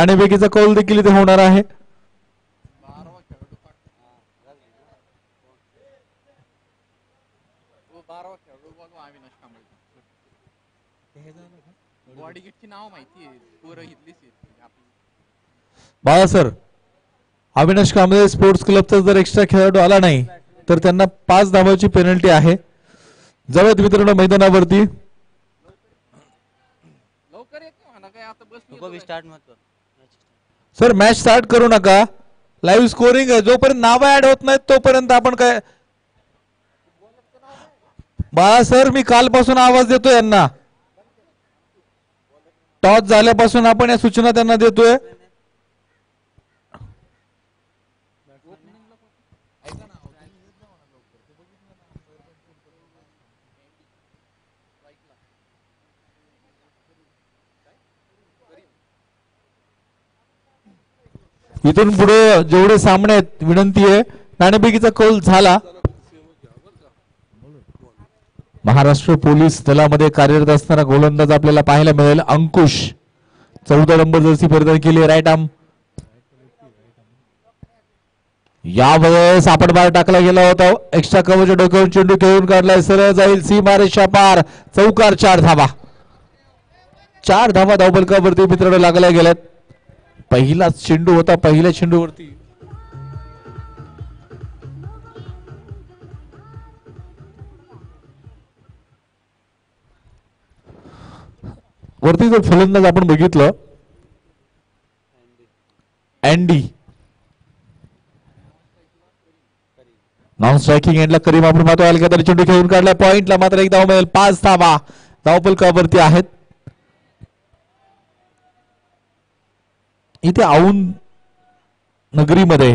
नाणेफेकीचा कौल देखील इथे होणार आहे. बाळा सर, अविनाश कांबळे स्पोर्ट्स क्लबचा जर एक्स्ट्रा खेळाडू आला नाही तर त्यांना 5 धावांची पेनल्टी आहे. जवळ मित्रांनो मैदानावरती सर मॅच स्टार्ट करू नका. लाईव्ह स्कोरिंग आहे, जोपर्यंत नाव ऍड होत नाहीत तोपर्यंत आपण काय. बाळा सर, मी कालपासून आवाज देतोय यांना. टॉस झाल्यापासून आपण या सूचना त्यांना देतोय. इथून पुढे जेवढे सामने आहेत विनंती आहे नाणेफेकीचा कौल झाला. महाराष्ट्र पोलीस दलामध्ये कार्यरत असणारा गोलंदाज आपल्याला पाहायला मिळेल अंकुश. 14 नंबर जर्सी परिधान केली, राईट आर्म. यावेळेस आपण बाहेर टाकला गेला होता. एक्स्ट्रा कव्हरच्या डोक्यावरून चेंडू खेळून काढलाय, सरळ जाईल सीमारेषा पार. चौकार, 4 धावा. 4 धावा धावफलकावरती मित्रांनो लागल्या गेल्यात. पहिलाच चेंडू होता, पहिल्या चेंडूवरती वरती जर फलंदाज आपण बघितलं अँडी, नॉन स्ट्रायकिंग एंडला करीम आपण पाहतो. अलकाताने चेंडू खेळून काढला, पॉइंटला मात्र एक धाव मिळेल. 5 धावा धावफलकावरती आहेत. इथे औंध नगरीमध्ये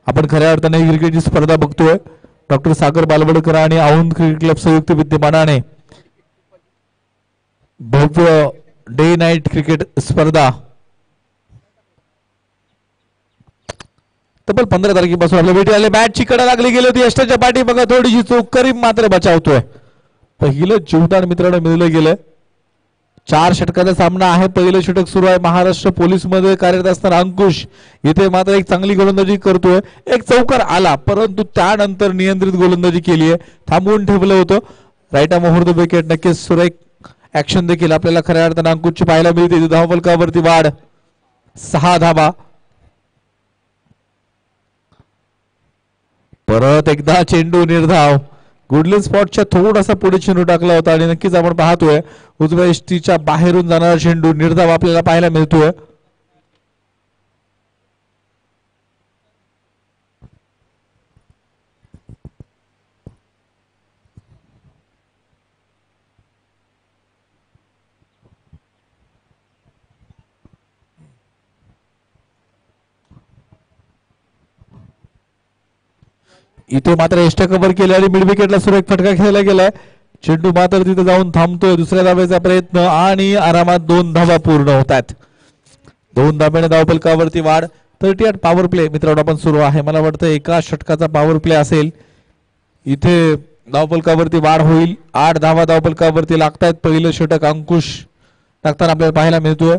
आपण खऱ्या अर्थाने क्रिकेटची स्पर्धा बघतोय. डॉक्टर सागर बालवडकर आणि औंध क्रिकेट क्लब संयुक्त विद्यमानाने भव्य डे नाईट क्रिकेट स्पर्धा तब्बल 15 तारखेपासून आपल्या भेटी आले. बॅटची कडा लागली गेली होती यष्टाच्या पाठी, बघा थोडीशी चूक, करीम मात्र बचावतोय. पहिलं जीवदान मित्रांनो मिळलं गेलं. 4 षटकाचा सामना आहे. पहिलं षटक सुरू आहे. महाराष्ट्र पोलीस मध्ये कार्यरत असणारा अंकुश इथे मात्र एक चांगली गोलंदाजी करतोय. एक चौकार आला, परंतु त्यानंतर नियंत्रित गोलंदाजी केली आहे, थांबवून ठेवलं होतं. Right arm over the wicket. नक्कीच सुरेख ऍक्शन देखील आपल्याला खऱ्या अर्थानं अंकुशची पाहायला मिळते. धावफलकावरती वाढ, 6 धावा. परत एकदा चेंडू निर्धाव. गुडलिन स्पॉटच्या थोडासा पुढे चेंडू टाकला होता आणि नक्कीच आपण पाहतोय उजव्या यष्टीच्या बाहेरून जाणारा चेंडू निर्धाव आपल्याला पाहायला मिळतोय. इथे मात्र एस्टा कव्हर केले आणि मिड विकेटला सुरेख फटका खेळला गेलाय. चेंडू मात्र तिथे जाऊन थांबतोय. दुसऱ्या धावेचा प्रयत्न आणि आरामात 2 धावा पूर्ण होतात. 2 धाब्याने धावफलकावरती वाढ. 38 पॉवर प्ले मित्रांनो आपण सुरू आहे. मला वाटतं एका षटकाचा पॉवर प्ले असेल. इथे धावफलकावरती वाढ होईल. 8 धावा धावफलकावरती लागतायत. पहिलं षटक अंकुश टाकताना आपल्याला पाहायला मिळतोय.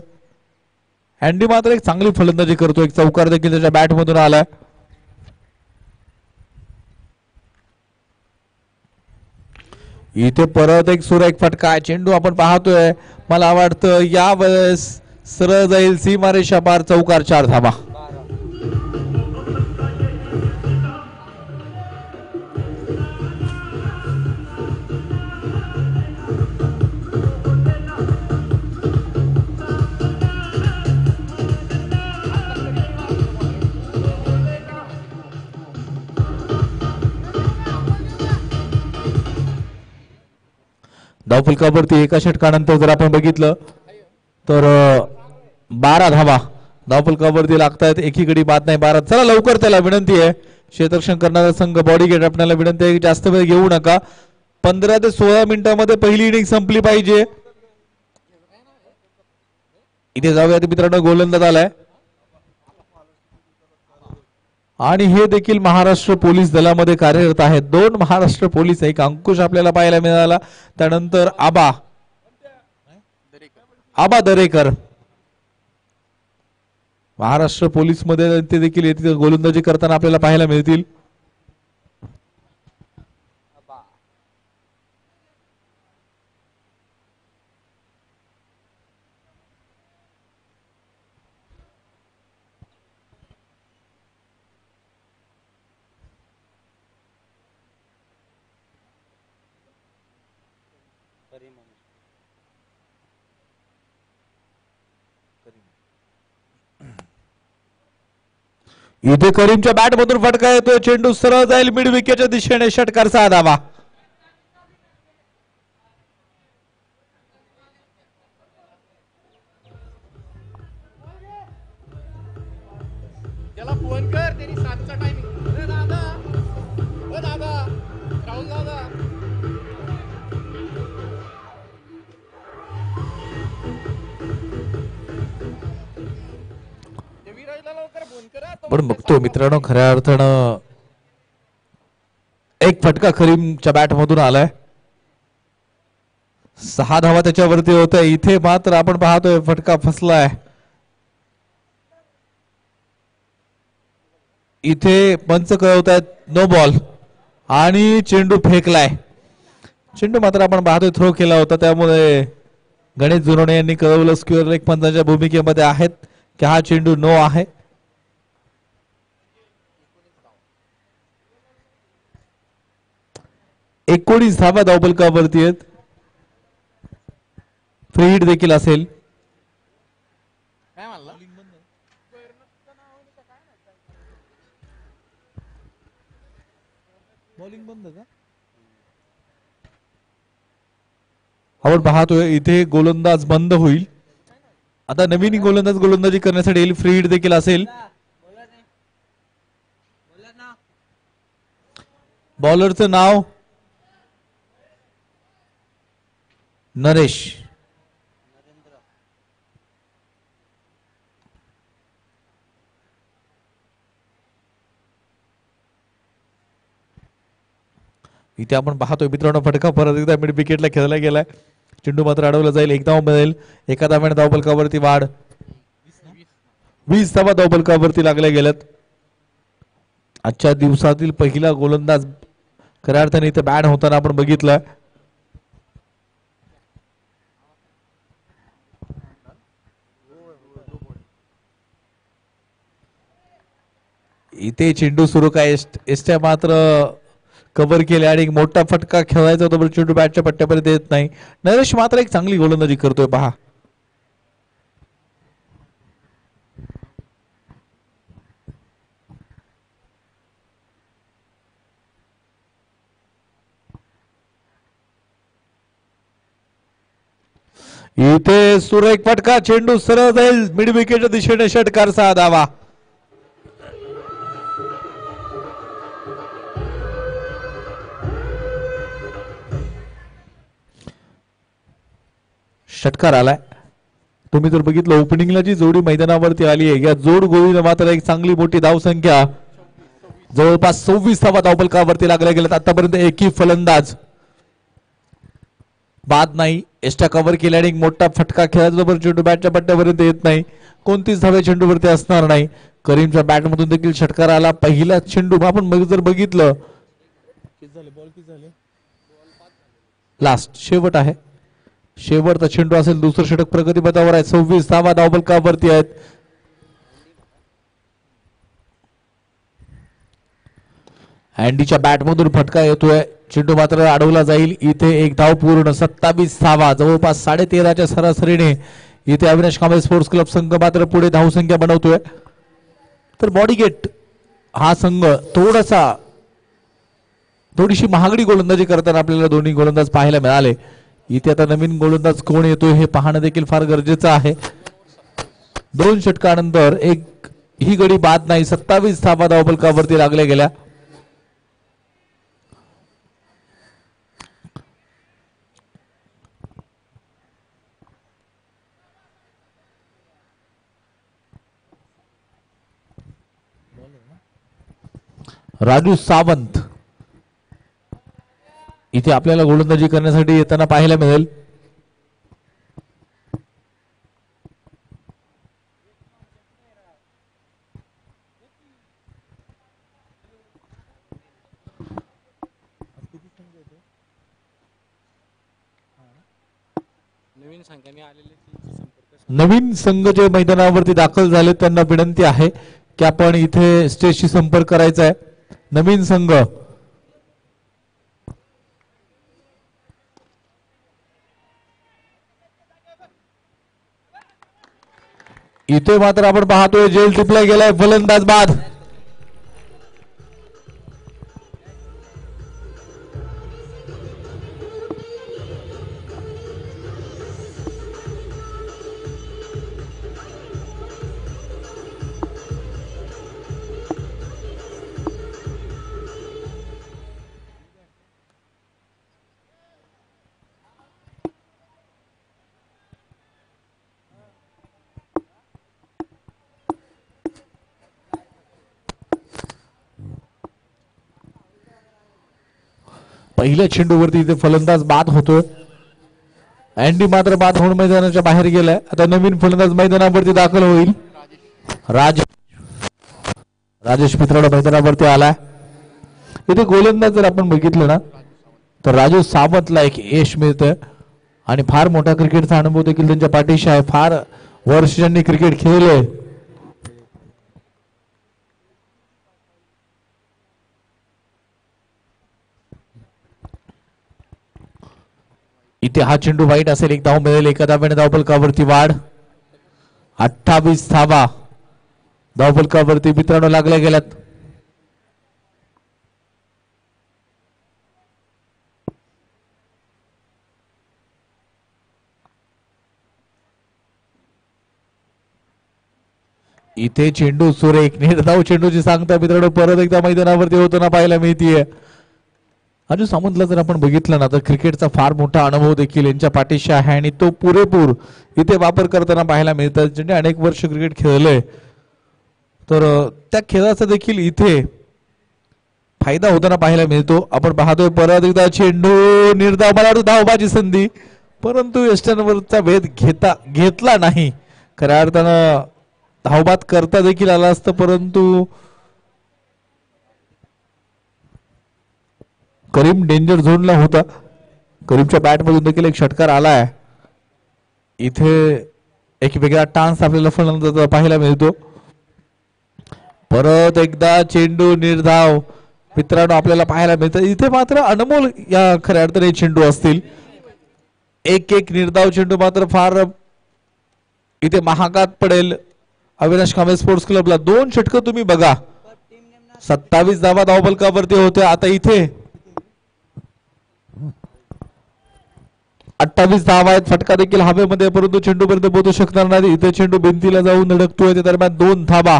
अँडी मात्र एक चांगली फलंदाजी करतो. एक चौकार देखील त्याच्या बॅट मधून आलाय. इथे परत एक सुरेख फटका. चेंडू आपण पाहतोय, मला वाटतं यावेळेस सरळ जाईल सीमारेषा पार. चौकार, 4 धावा. धावफलकावरती एका षटकानंतर जर आपण बघितलं तर 12 धावा धावफलकावरती लागतायत. एकीकडे बाद नाही. 12. चला लवकर, त्याला विनंती आहे क्षेत्ररक्षण करणारा संघ बॉडीगेट आपल्याला विनंती आहे जास्त वेळ घेऊ नका. 15 ते 16 मिनिटांमध्ये पहिली इनिंग संपली पाहिजे. इथे जाऊया मित्रांनो, गोलंदाज आलाय आणि हे देखील महाराष्ट्र पोलीस दलामध्ये कार्यरत आहेत. 2 महाराष्ट्र पोलीस, एक अंकुश आपल्याला पाहायला मिळाला. त्यानंतर आबा दरेकर. महाराष्ट्र पोलीस मध्ये ते देखील येथे गोलंदाजी करताना आपल्याला पाहायला मिळतील. इथे करीमच्या बॅट मधून फटका येतोय. चेंडू सरळ जाईल मिड विकेटच्या दिशेने. षटकारचा धावा. त्याला फोन कर, त्यांनी 7चा टायमिंग. अरे दादा, ओ दादा, राहुल दादा. पण बघतो मित्रांनो, खऱ्या अर्थानं एक फटका करीमच्या बॅट मधून आलाय. 6 धावा त्याच्यावरती होत. इथे मात्र आपण पाहतोय फटका फसलाय. इथे पंच कळवतायत नो बॉल आणि चेंडू फेकलाय. चेंडू मात्र आपण पाहतोय थ्रो केला होता, त्यामुळे गणेश जुनोणे यांनी कळवलं स्क्वेअर लेग पंचांच्या भूमिकेमध्ये आहेत की हा चेंडू नो आहे. 19 धावा धावफलकावरती आहेत. फ्री हिट देखील असेल. काय म्हणला? बॉलिंग बंद का? आपण पाहतोय इथे गोलंदाज बंद होईल. आता नवीन गोलंदाज गोलंदाजी करण्यासाठी येईल. फ्री हिट देखील असेल. बॉलरचं नाव नरेश. इथे आपण पाहतोय मित्रांनो फटका परत एकदा मिड विकेटला खेळला गेलाय. चेंडू मात्र अडवला जाईल. एक धाव मिळेल. एका धाव्याने धावफलकावरती वाढ. 20 धावा धावफलकावरती लागल्या गेल्यात. आजच्या दिवसातील पहिला गोलंदाज खऱ्या अर्थाने इथे बॅट होताना आपण बघितलं. इथे चेंडू सुरू काय एसट्या मात्र कव्हर केले आणि एक मोठा फटका खेळायचा होता, पण चेंडू बॅटच्या पट्ट्यापर्यंत येत नाही. नरेश मात्र एक चांगली गोलंदाजी करतोय पहा. इथे सुरेख फटका. चेंडू सरळ जाईल मिड विकेटच्या दिशेने. षटकारचा धावा. षटकार आलाय. तुम्ही जर बघितलं ओपनिंगला जी जोडी मैदानावरती आली आहे, या जोड गोळीनं मात्र एक चांगली मोठी धावसंख्या जवळपास 26 धावा धावफलकावरती लागल्या गेल्यात. आतापर्यंत एकही फलंदाज बाद नाही. एस्टा कव्हर केल्याने एक मोठा फटका खेळायचा, चेंडू बॅटच्या पट्ट्यापर्यंत येत नाही. कोणतीच धावे चेंडूवरती असणार नाही. करीमच्या बॅटमधून देखील षटकार आला. पहिला चेंडू आपण जर बघितलं लास्ट शेवट आहे. शेवटचा चेंडू असेल. दुसरं षटक प्रगतीपथावर आहे. 26 धावा धावफलकावरती आहेत. अँडीच्या बॅटमधून फटका येतोय. चेंडू मात्र अडवला जाईल. इथे एक धाव पूर्ण. 27 धावा जवळपास 13.5च्या सरासरीने इथे अविनाश कांबळे स्पोर्ट्स क्लब संघ मात्र पुढे धावसंख्या बनवतोय. तर बॉडीगेट हा संघ थोडीशी महागडी गोलंदाजी करताना आपल्याला दोन्ही गोलंदाज पाहायला मिळाले. इथे आता नवीन गोलंदाज कोण येतोय हे पाहणं देखील फार गरजेचं आहे. 2 षटकानंतर एक ही गडी बाद नाही. 27 धावा धावफलकावरती लागल्या गेल्या. राजू सावंत इथे आपल्याला गोलंदाजी करण्यासाठी येताना पाहायला मिळेल. नवीन संघाने आलेले संपर्क नवीन संघ जे मैदानावरती दाखल झाले त्यांना विनंती आहे की आपण इथे स्टेजशी संपर्क करायचा आहे. नवीन संघ इथे मात्र आपण पाहतोय जेल टिपला गेलाय फलंदाज बाद. पहिल्या चेंडूवरती इथे फलंदाज बाद होतोय. अँडी मात्र बाद होऊन मैदानाच्या बाहेर गेलाय. आता नवीन फलंदाज मैदानावरती दाखल होईल. राजेश मित्रांनो मैदानावरती आलाय. इथे गोलंदाज जर आपण बघितलं ना तर राजू सावंतला एक यश मिळतंय आणि फार मोठा क्रिकेटचा अनुभव देखील त्यांच्या पाठीशी आहे. फार वर्ष ज्यांनी क्रिकेट खेळले. इथे हा चेंडू वाईट असेल. एक धाव मिळेल. एका धाव्याने धावफलकावरती वाढ. 28 धावा धावफलकावरती मित्रांनो लागल्या गेल्यात. इथे चेंडू सुरेख निर्धाव चेंडूची सांगता मित्रांनो परत एकदा मैदानावरती होताना पाहायला मिळतीये. राजू सावंतला जर आपण बघितलं ना तर क्रिकेटचा फार मोठा अनुभव देखील यांच्या पाठीशी आहे आणि तो पुरेपूर इथे वापर करताना पाहायला मिळतात. ज्यांनी अनेक वर्ष क्रिकेट खेळलंय तर त्या खेळाचा देखील इथे फायदा होताना पाहायला मिळतो. आपण पाहतोय परत एकदा चेंडू निर्धाव. मला वाटतं धावबाजी संधी परंतु यष्टांवरचा भेद घेतला नाही. खऱ्या अर्थानं धावबाद करता देखील आला असतं परंतु करीम डेंजर झोनला होता. करीमच्या बॅट मधून देखील एक षटकार आलाय. इथे एक वेगळा टान्स आपल्याला फलंदाजाचा पाहायला मिळतो. परत एकदा चेंडू निर्धाव मित्रांनो आपल्याला पाहायला मिळतं. इथे मात्र अनमोल या खऱ्या अर्थाने चेंडू असतील. एक निर्धाव चेंडू मात्र फार इथे महागात पडेल अविनाश कांबळे स्पोर्ट्स क्लबला. 2 षटकं तुम्ही बघा. 27 धावा धावफलकावरती होत्या. आता इथे 28 धावा आहेत. फटका देखील हवेमध्ये परंतु चेंडू पर्यंत पोहोचू शकणार नाही. इथे चेंडू भिंतीला जाऊन धडकतोय. त्या दरम्यान 2 धावा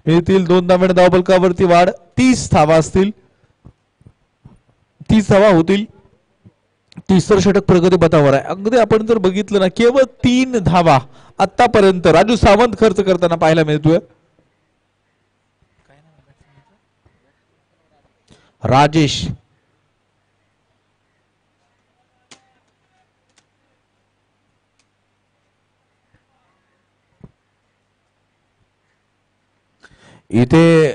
मिळतील. 2 धाव्याने धावफलकावरती वाढ. 30 धावा असतील. 30 धावा होतील. 30 षटक प्रगती पथावर आहे. अगदी आपण जर बघितलं ना केवळ 3 धावा आतापर्यंत राजू सावंत खर्च करताना पाहायला मिळतोय. राजेश इथे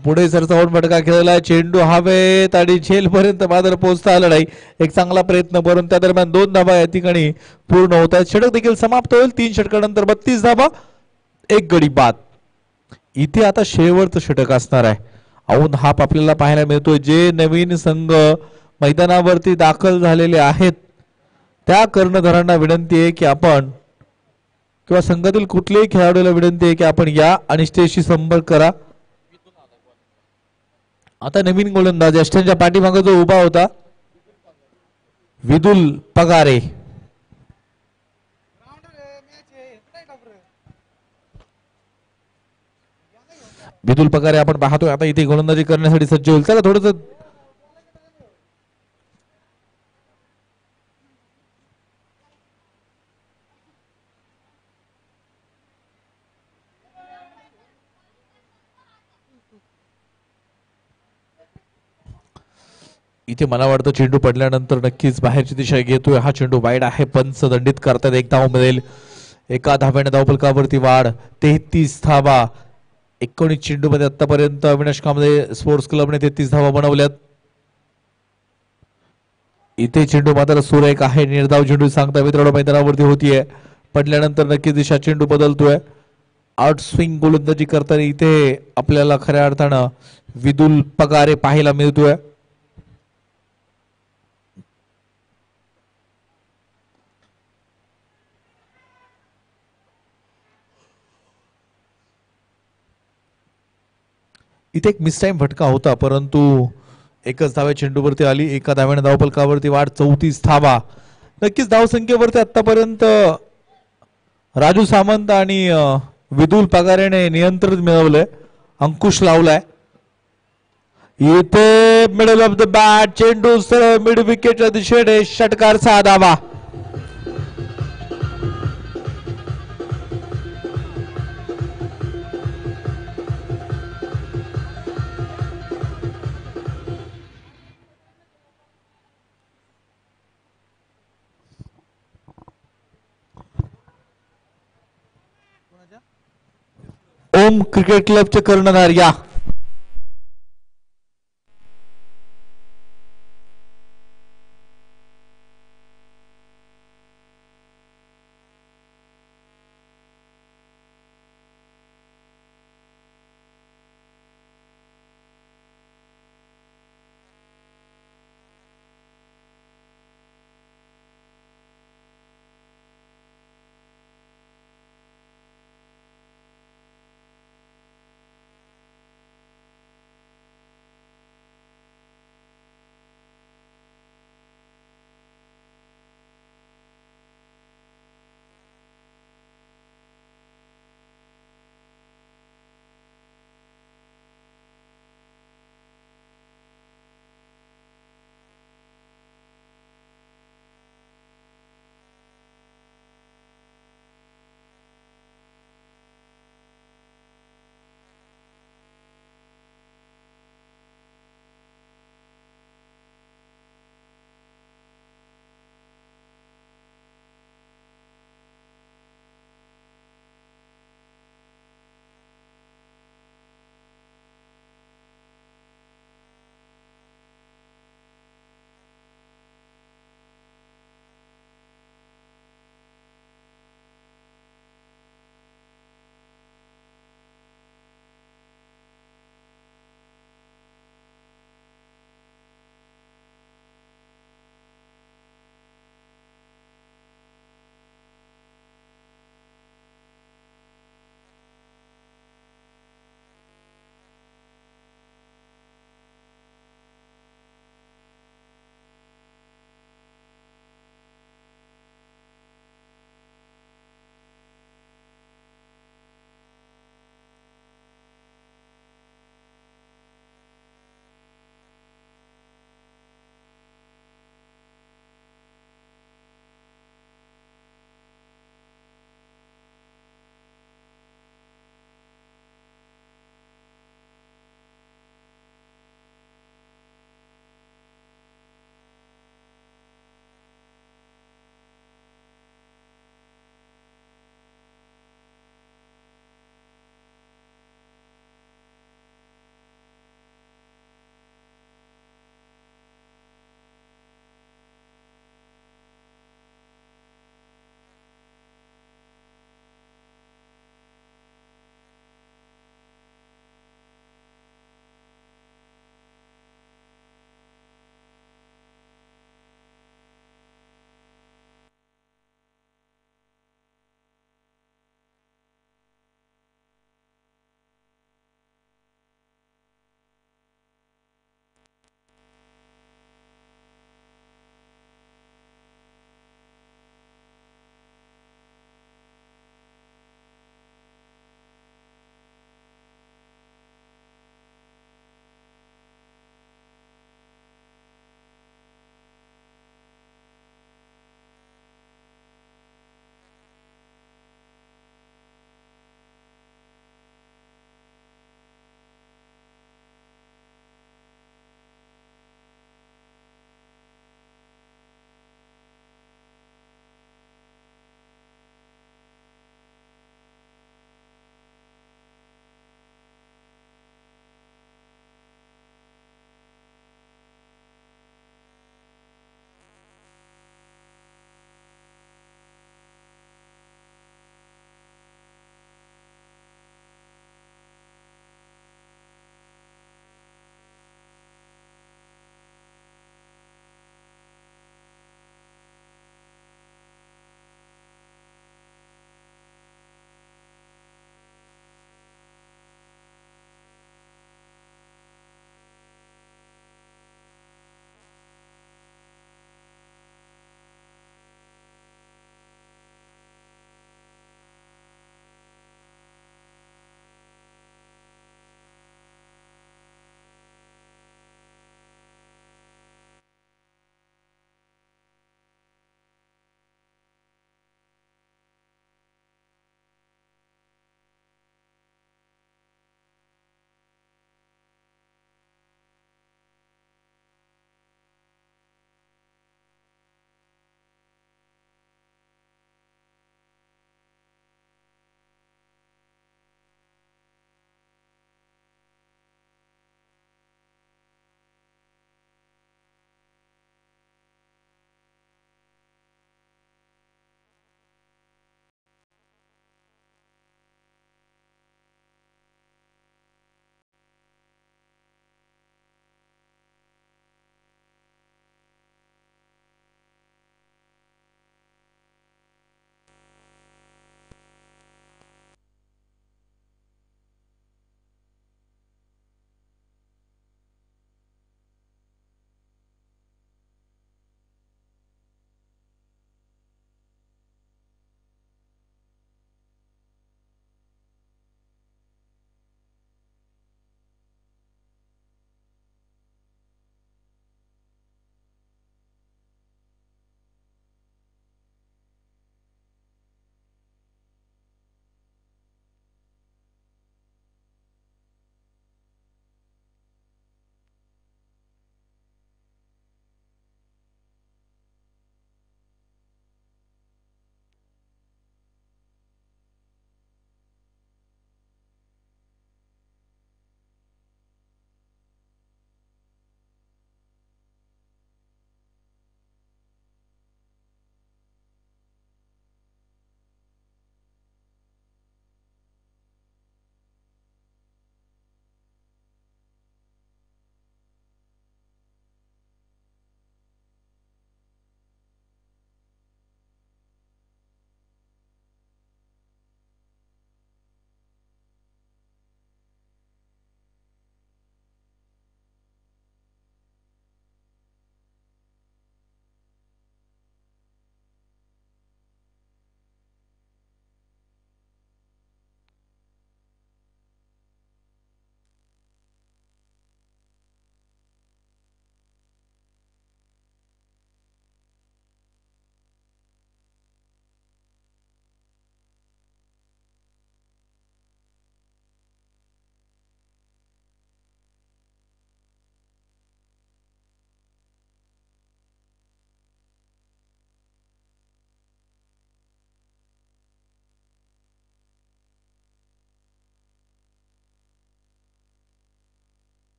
पुढे सरसावून फटका खेळला. चेंडू हवेत आणि झेल पर्यंत मात्र पोहोचता आला नाही. एक चांगला प्रयत्न करून त्या दरम्यान 2 धावा या ठिकाणी पूर्ण होत आहेत. षटक देखील समाप्त होईल. 3 षटकानंतर 32 धावा 1 गडी बाद. इथे आता शेवटचं षटक असणार आहे. औंध हाप आपल्याला पाहायला मिळतोय. जे नवीन संघ मैदानावरती दाखल झालेले आहेत त्या कर्णधारांना विनंती आहे की आपण किंवा संघातील कुठल्याही खेळाडूला विनंती आहे की आपण या आणि स्टेजशी संपर्क करा. आता नवीन गोलंदाज यष्टांच्या पाठीमागे जो उभा होता विदुल पगारे. विदुल पगारे आपण पाहतोय आता इथे गोलंदाजी करण्यासाठी सज्ज होईल. चला थोडस इथे मला वाटतं चेंडू पडल्यानंतर नक्कीच बाहेरची दिशा घेतोय. हा चेंडू वाईड आहे. पंच दंडित करतात. 1 धाव मिळेल. एका धाव्याने धावफलकावरती वाढ. 33 धावा 19 चेंडू मध्ये आतापर्यंत अविनाश कांबळे स्पोर्ट्स क्लबने 33 धावा बनवल्यात. इथे चेंडू मात्र सुरेख आहे. निर्धाव चेंडू सांगता मित्रांनो मैदानावरती होतीये. पडल्यानंतर नक्कीच दिशा चेंडू बदलतोय. आउट स्विंग गोलंदाजी करताना इथे आपल्याला खऱ्या अर्थानं विदुल पगारे पाहायला मिळतोय. इथे एक मिस टाइम फटका होता परंतु एकच धावे चेंडूवरती आली. एका धाव्याने धावफलकावरती वाढ 34 धावा. नक्कीच धावसंख्येवरती आतापर्यंत राजू सामंत आणि विदुल पगारेने नियंत्रण मिळवलंय. अंकुश लावलाय. इथे मिडल ऑफ द बॅट चेंडू सरळ मिड विकेटच्या दिशेने षटकार 6 धावा. ओम क्रिकेट क्लबचे कर्णधार या.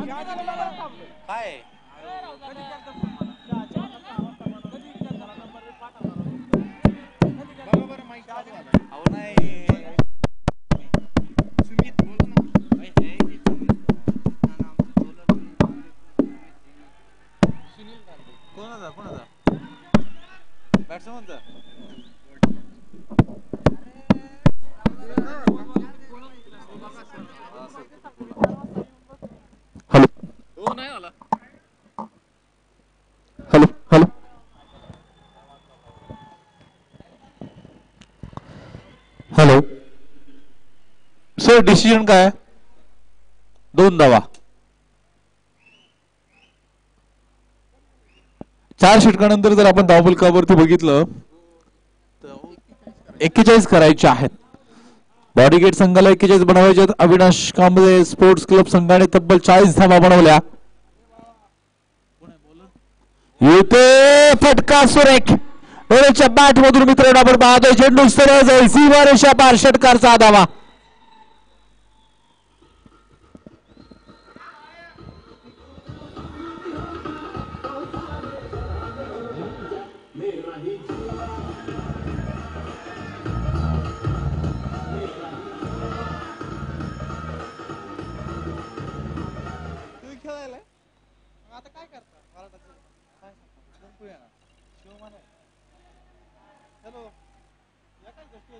काय बघा बरं माईक चालू झाला. अहो नाही सुमित बोल ना. हे की सुनील कोणाचा बॅट्समनचा हॅलो हो नाही आला. Hello hello hello sir decision काय? 2 धावा 4 षटकानंतर जर आपण धावफलकावरती बघितलं 41 करायचे आहेत. बॉडीगेट संघाला 41 बनवायचे आहेत. अविनाश कांबळे स्पोर्ट्स क्लब संघाने तब्बल 40 धावा बनवल्या. येते फटका सुरेख डोळ्याच्या बॅट मधून मित्रांनो आपण पाहतोय चेंडू सरळ जाईल सीमारेषा पार षटकारचा धावा. आता काय करता काय शिवमान हॅलो या काय गोष्टी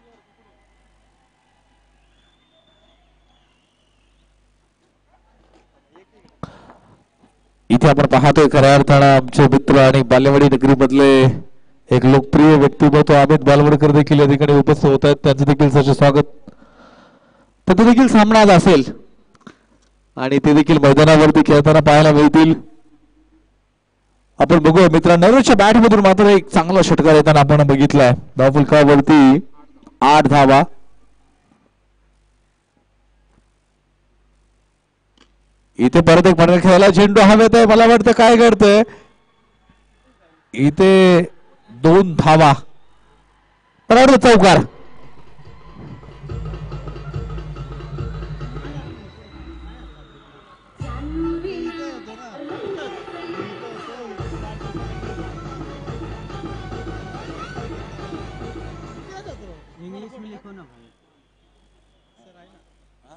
इथे आपण पाहतोय खऱ्या अर्थानं आमचे मित्र आणि बालेवाडी नगरी मधले एक लोकप्रिय व्यक्तिमत्व अमित बालवडकर देखील या ठिकाणी उपस्थित होत आहेत. त्यांचं देखील सर स्वागत. तर तो देखील सामना आज असेल आणि ते देखील मैदानावरती खेळताना पाहायला मिळतील. आपण बघूया मित्रांनो नरोच्या बॅट मधून मात्र एक चांगला षटकार येताना आपण बघितलाय. धावफलकावरती 8 धावा. इथे परत एक फटका खेळायला चेंडू हवेत आहे. मला वाटतं काय घडतंय इथे 2 धावा तर चौकार.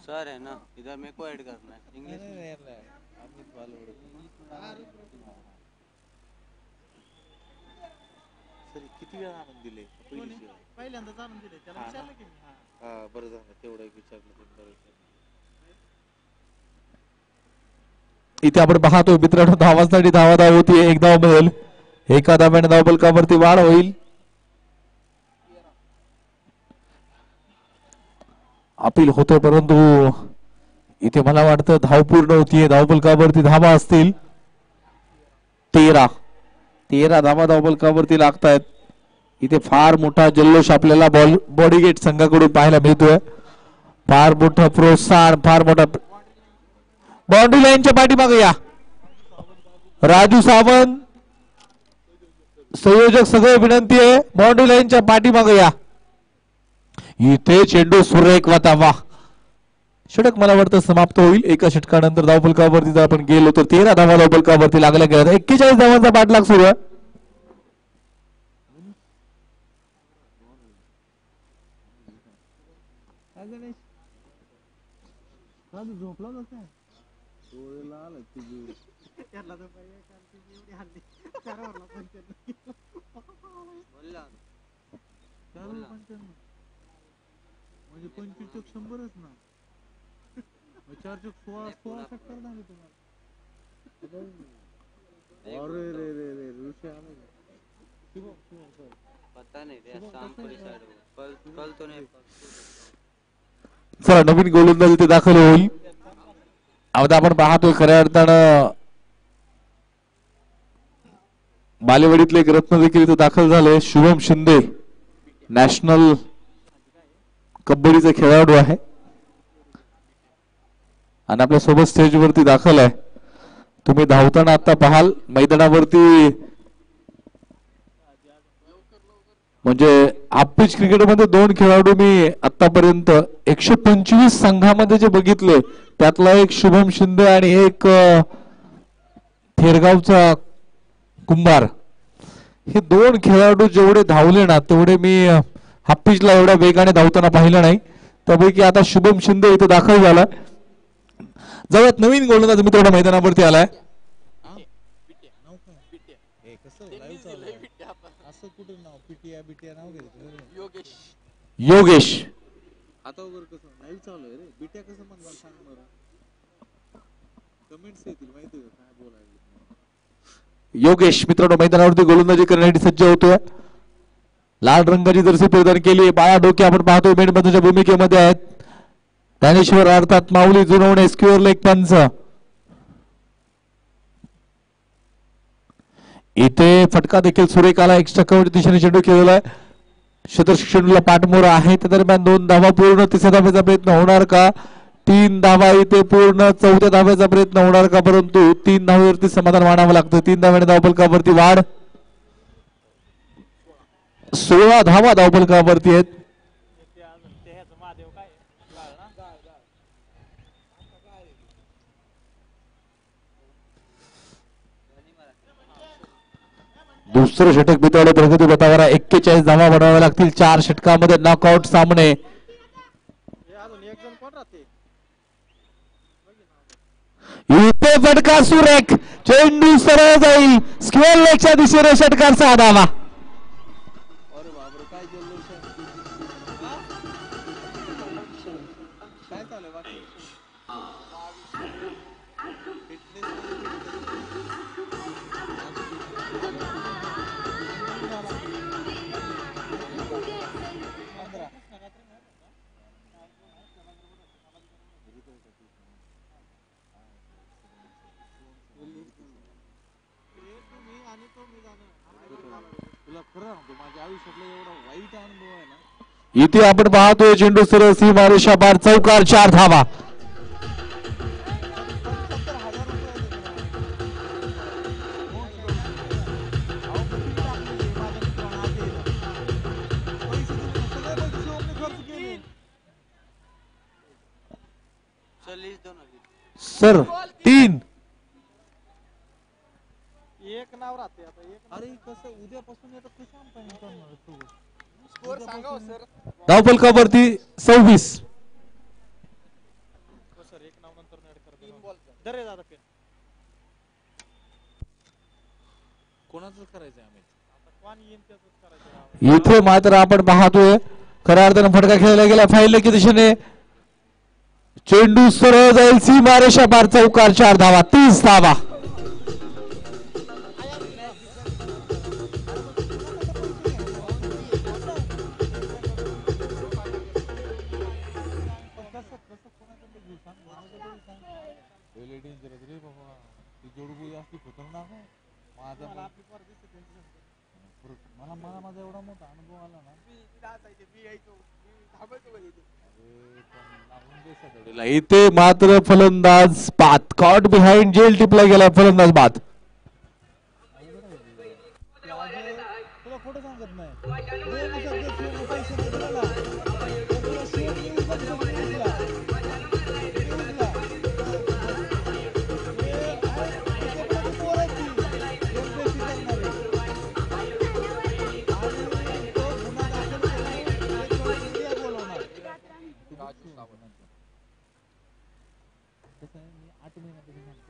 सर है ना इधर मेरे को ऐड करना है इंग्लिश में. अमित बालवडकर सर किती वेळा आणून दिले पहिल्यांदाच आणून दिले त्याला विचारलं की मी. हा बरं झालं तेवढं एक विचारलं तुम्ही. इथे आपण पाहतोय मित्रांनो धावांसाठी धावा होती. 1 धाव मिळेल. एका धाव्याने धावफलकावरती वाढ होईल. अपील होते परंतु इथे मला वाटतं धाव पूर्ण होतीये. धावफलकावरती धावा असतील 13 धावा धावफलकावरती लागतायत. इथे फार मोठा जल्लोष आपल्याला बॉडीगेट संघाकडून पाहायला मिळतोय. फार मोठं प्रोत्साहन फार मोठा. बाउंड्री लाईनच्या पाठीमागे या राजू सावंत संयोजक सगळे विनंती आहे बाउंड्री लाईनच्या पाठीमागे या. इथे चेंडू सुरेख वातावा षटक मला वाटतं समाप्त होईल. एका षटकानंतर धावफलकावरती जर आपण गेलो तर 13 धावा धावफलकावरती लागल्या गेल्या. 41 धावांचा पाठलाग सुरू आहे. म्हणजे 25 चोक 100च ना 4 चोक 16 षटकार झाले तुम्हाला. अरे रे रे रे रुशिया पता नहीं रे शाम को डिसाइड हो. कल तो नहीं. चला नवीन गोलंदाज इथे दाखल होईल. आता आपण पाहतोय खऱ्या अर्थानं बालेवाडीतले एक रत्न देखील इथे दाखल झाले. शुभम शिंदे नॅशनल कबड्डीचा खेळाडू आहे आणि आपल्या सोबत स्टेज वरती दाखल आहे. तुम्ही धावताना आता पाहाल मैदानावरती म्हणजे हाफ पिच क्रिकेटमध्ये 2 खेळाडू मी आतापर्यंत 125 संघामध्ये जे बघितले त्यातला एक शुभम शिंदे आणि एक थेरगावचा कुंभार, हे 2 खेळाडू जेवढे धावले ना तेवढे मी हाफ पिचला एवढ्या वेगाने धावताना पाहिलं नाही. त्यापैकी आता शुभम शिंदे इथे दाखल झाला. जवळ नवीन गोलंदाज मित्रांनो मैदानावरती आलाय. हे कसं लाईव्ह चालू आहे? असं कुठे नाव पिटिया बिटिया नाव घ्यायचं? योगेश. आता वगैरे कसं लाईव्ह चालू आहे रे? बिटिया कसं म्हणणार सांग बरं. कमेंट्स येतील माहिती आहे का काय बोलायला. योगेश मित्रांनो मैदानावरती गोलंदाजी करण्यासाठी सज्ज होतोय. लाल रंगाची जर्सी परिधान केली. बाळा डोके आपण पाहतोय मेंढबंधूच्या भूमिकेमध्ये आहेत. ज्ञानेश्वर अर्थात माऊली जुनवणे स्क्वेअर लेग पंच. इथे फटका देखील सुरेख आला. एक्स्ट्रा कव्हरच्या दिशेने चेंडू खेळलेला आहे. शतरक्षक चेंडूला पाठमोरा आहे. त्या दरम्यान 2 धावा पूर्ण. 3ऱ्या धावेचा प्रयत्न होणार का? 3 धावा इथे पूर्ण. 4थ्या धावेचा प्रयत्न होणार का? परंतु 3 धावेवरती समाधान मानावं लागतं. 3 धाव्याने धावफलकावरती वाढ. 16 धावा धावफलकावरती आहेत. दुसरं षटक बितावलं प्रगती बतावर 41 धावा बनवाव्या लागतील. 4 षटकामध्ये नॉकआउट सामने. इथे फटका सुरेख. चेंडू सरळ जाईल स्क्वेअर लेगच्या दिशेने. षटकार 6 धावा. अरे बापरे काय जल्लोष आहे. काय चालू बाकी? तुला खरं सांगतो माझ्या आयुष्यातला एवढा वाईट अनुभव आहे ना. इथे आपण पाहतोय चेंडू सरळ सीमारेषा पार. चौकार 4 धावा. सर 3 एक नाव राहते आता एक. अरे कसं उद्यापासून आता कशा करणार तू? स्कोर सांगा सर. धावफलकावरती 26. सर एक नाव नंतर ऍड कर. 3 बॉलचा दरे दादा पे कोणाचं करायचं आम्ही आता? कोण येईल त्याच करायचं. इथे मात्र आपण पाहतोय खऱ्या अर्थानं फटका खेळला गेला फाईल की दिशेने. चेंडू सरळ जाईल सीमारेषा पार. चौकार 4 धावा. 30 धावा. मला माझा एवढा मोठा अनुभव आला ना. इथे मात्र फलंदाज बाद. कॉट बिहाइंड जेल टिपला गेला फलंदाज बाद. तुला खोटं सांगत नाही. 2 दिवसात पैसे नाही दिले ना. तुला शेअर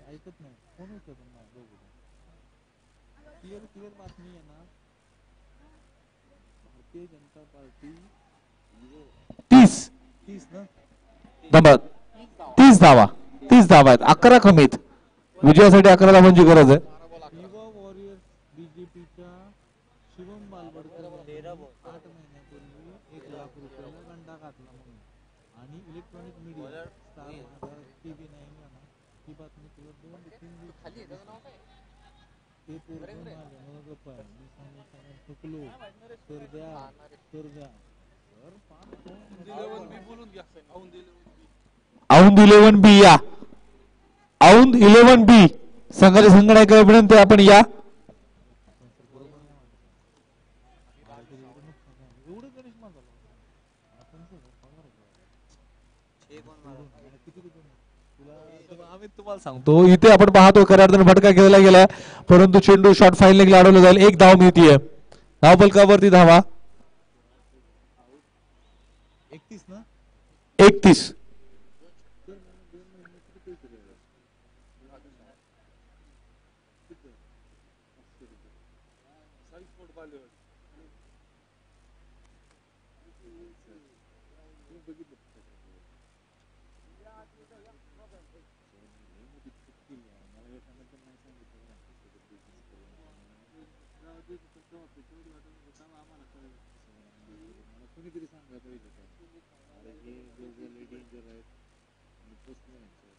ऐकत नाही. कोण होतं क्लिअर बातमी आहे ना. भारतीय जनता पार्टी 30 ना. धावा. 30 धावा. 30 धावा आहेत. 11 कमीत. विजयासाठी 11 धावांची गरज आहे. युवा वॉरियर्स बीजेपीच्या शिवम बालवडकर 8 महिन्यापूर्वी 1 लाख रुपयाला गंडा घातला म्हणून आणि इलेक्ट्रॉनिक मीडिया स्टार टीव्ही 9 ही बातमी तुला 2-3 दिवस खाली ते पूर्ण झालं गप्पा. मी सांगितलं चुकलो तर द्या तर द्या. औंध 11 बी या. औंध 11 बी संघाचे संगणक विनंती आपण या. तुम्हाला सांगतो इथे आपण पाहतो खऱ्या अर्थाने फटका खेळला गेला परंतु चेंडू शॉर्ट फाईनल अडवला जाईल. एक धाव मिळतीये धावफलकावरती धावा 31 ना 31. कुणीतरी सांगायला पाहिजे का अरे हे दोघं लय डेंजर आहेत आणि पोचले यांच्यावर.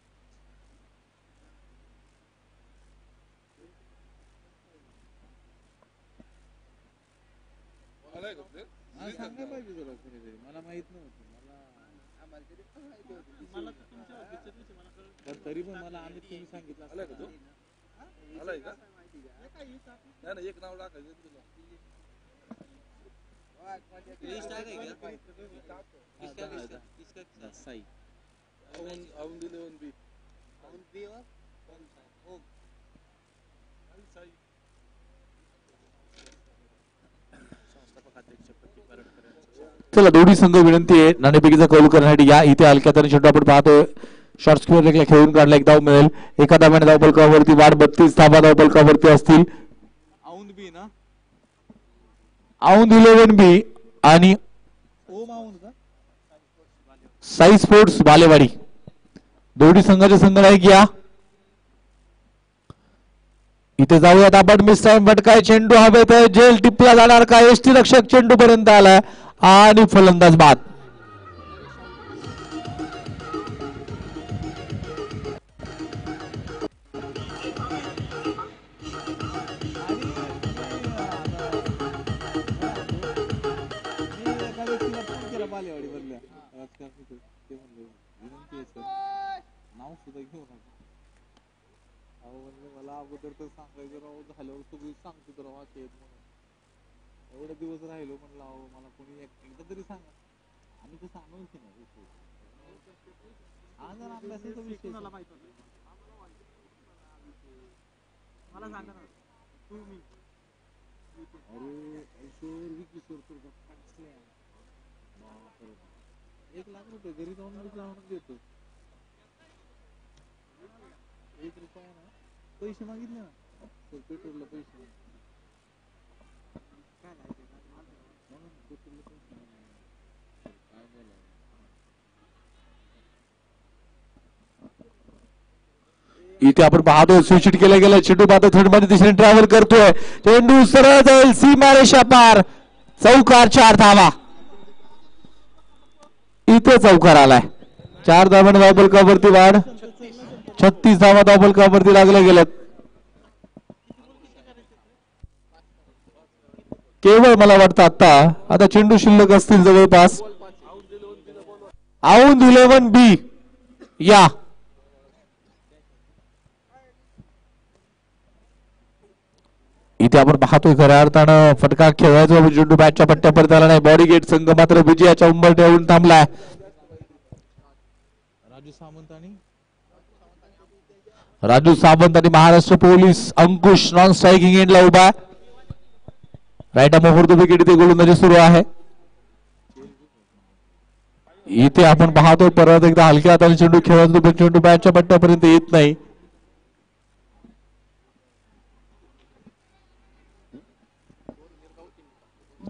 हा सांगायला पाहिजे जरा कुणीतरी मला माहित नव्हतं पण तरी पण मला आम्ही तुम्ही सांगितलं असतं एक नाव टाकायचं तुला साई औन दिले औन बी चला दोन्ही संघ विनंती आहे नाणेफेकीचा कौल करण्यासाठी या इथे हलक्यात आणि चेंडू आपण पाहतोय शॉर्ट स्क्वेअर लेगला खेळून काढला. एक धाव मिळेल. एका धाव्याने धावफलकावरती वाढ 32 धावा धावफलकावरती असतील. औंद बी ना औंध 11 बी आणि ओम औंद का साई स्पोर्ट्स बालेवाडी दोन्ही संघाचे संघ नायक या इथे जाऊयात आपण. मिस टाइम फटकाय चेंडू हवेत आहे जेल टिपला जाणार का एसटी रक्षक चेंडू पर्यंत आलाय आणि फलंदाज बाद. बालेवाडी मधल्या राजकारणी ते म्हणले विनंती आहे सर नाव सुद्धा घेऊ नका. अहो म्हणले मला अगोदर तर सांगायचं राव झाल्यावर सगळी सांगतो तर असे आहेत म्हणून एवढे दिवस राहिलो म्हणलं अहो मला कोणी एकदा तरी सांगा आम्ही कसं अनोळखी नाही विषय हा जर अभ्यासाचा विषय मला माहित मला सांगा ना तुम्ही अरे किशोर किशोर तर 1 लाख रुपये घरी जाऊन देतो. 1 रुपया ना पैसे मागितले ना पेट्रोलला पैसे इथे आपण पाहतोय स्विच केला गेला चेंडू पाहतो थर्ड मध्ये दिशेने ट्रॅव्हल करतोय चेंडू सरळ जाईल सीमारेषा पार चौकार 4 धावा. इथे चौकार आलाय 4 धावाने धावफलकावरती वाढ 36 धावा धावफलकावरती लागल्या गेल्यात. केवळ मला वाटतं आता चेंडू शिल्लक असतील जवळपास. औंध 11 बी या इथे आपण पाहतोय खऱ्या अर्थानं फटका खेळायचा चेंडू बॅटच्या पट्ट्यापर्यंत आला नाही. बॉडी गेट संघ मात्र विजयाच्या उंबरठ्यावरून थांबलाय. राजू सावंत आणि महाराष्ट्र पोलीस अंकुश नॉन स्ट्रायकिंग एंडला उभा. राईट मुहूर्त विकेट इथे गोलंदाजी सुरू आहे. इथे आपण पाहतोय परत एकदा हलक्या हाताने चेंडू खेळायचा चेंडू बॅटच्या पट्ट्यापर्यंत येत नाही.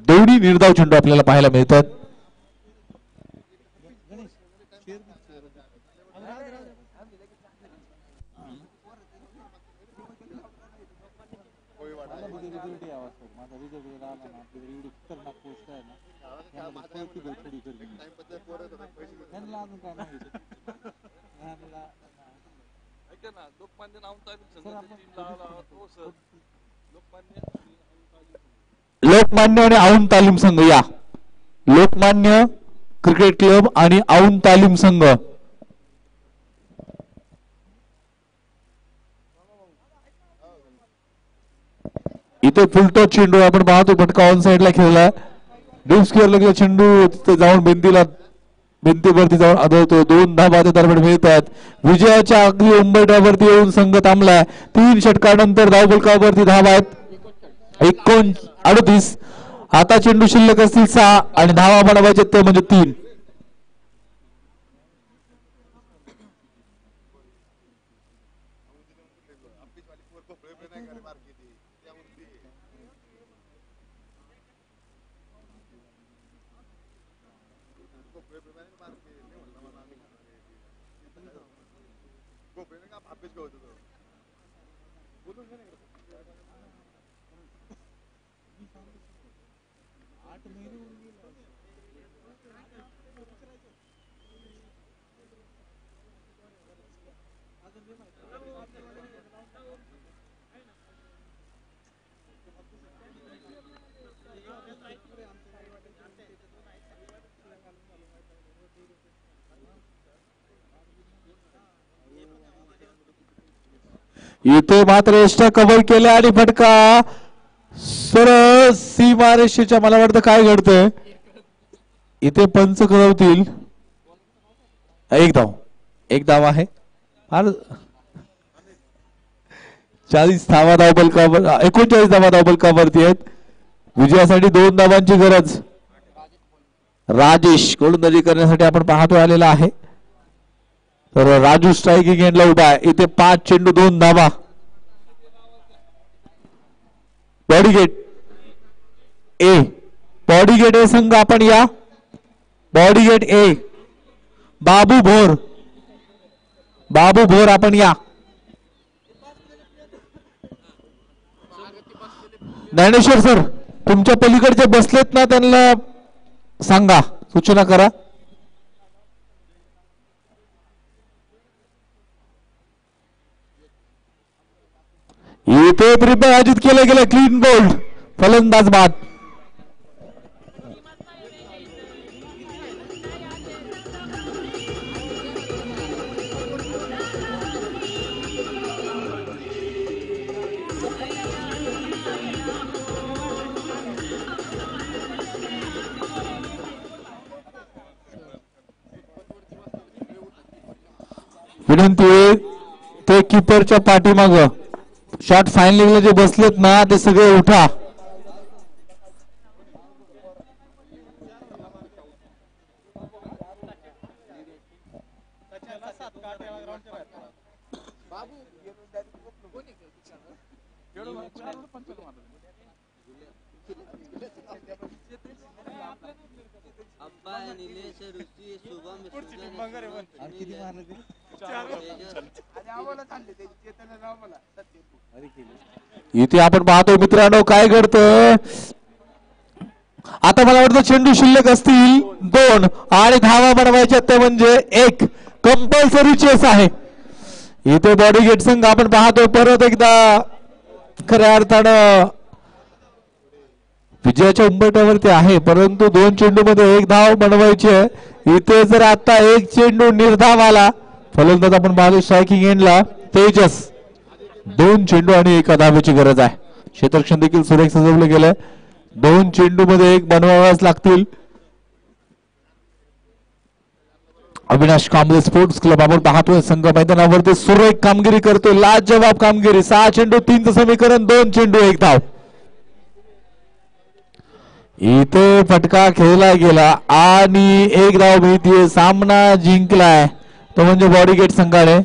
दोन्ही निर्धाव चेंडू आपल्याला पाहायला मिळतात. लोकमान्य आणि औंध तालीम संघ या लोकमान्य क्रिकेट क्लब आणि औंध तालीम संघ इथे फुलटॉस चेंडू आपण पाहतो फटका ऑन साइडला खेळला. डीप स्क्वेअर लागला चेंडू तिथे जाऊन बिंदीला भिंतीवरती जाऊन आदळतो. 2 धावा त्या दरम्यान मिळतात. विजयाच्या अगदी उंबरठ्यावरती येऊन संघ थांबलाय. 3 षटकानंतर धावफलकावरती धावा आहेत 39. आता चेंडू शिल्लक असतील 6 आणि धावा बनवायचे ते म्हणजे 3. इथे मात्र एक्स्ट्रा कव्हर केले आणि फटका सरळ सीमारेषेच्या. मला वाटतं काय घडतंय इथे पंच कळवतील. एक धाव आहे. 40 धावा धावफलकावर 39 धावा धावफलकावरती आहेत. विजयासाठी 2 धावांची गरज. राजेश गोलंदाजी करण्यासाठी आपण पाहतो आलेला आहे. तर राजू स्ट्रायकिंग एंडला उभा आहे. इथे 5 चेंडू 2 धावा. बॉडीगेट ए संघ आपण या. बॉडीगेट ए बाबू भोर आपण या. ज्ञानेश्वर सर तुमच्या पलीकडचे बसलेत ना त्यांना सांगा, सूचना करा. इथे प्रिपेअर आयोजित केलं गेलं क्लीन बोल्ड. फलंदाज बाद. विनंती आहे ते कीपरच्या पाठीमाग शॉट फायनलिंगला जे बसलेत ना ते सगळे उठा. अब्बा निलेश ऋषी शुभम किती मारलं ते? इथे आपण पाहतो मित्रांनो काय घडतं. आता मला वाटतं चेंडू शिल्लक असतील 2 आणि धावा बनवायच्या ते म्हणजे 1. कंपल्सरी चेस आहे. इथे बॉडीगेट संघ आपण पाहतो परत एकदा खऱ्या अर्थानं विजयाच्या उंबरठ्यावरती आहे, परंतु 2 चेंडू मध्ये 1 धाव बनवायची आहे. इथे जर आता 1 चेंडू निर्धाव आला, फलंदाज आपण पाहतो स्ट्रायकिंग एंडला तेजस. 2 चेंडू आणि 1 धावेची गरज आहे. क्षेत्ररक्षण देखील सुरेख सजवले गेले. 2 चेंडू मध्ये 1 बनवावाच लागतील. अविनाश कांबळे स्पोर्ट्स क्लब आपण पाहतोय संघ मैदानावरती सुरेख कामगिरी करतोय. लाजवाब कामगिरी. 6 चेंडू 3चं समीकरण. 2 चेंडू 1 धाव. इथे फटका खेळला गेला आणि 1 धाव मिळतीये. सामना जिंकलाय तो म्हणजे बॉडीगेट संघाने.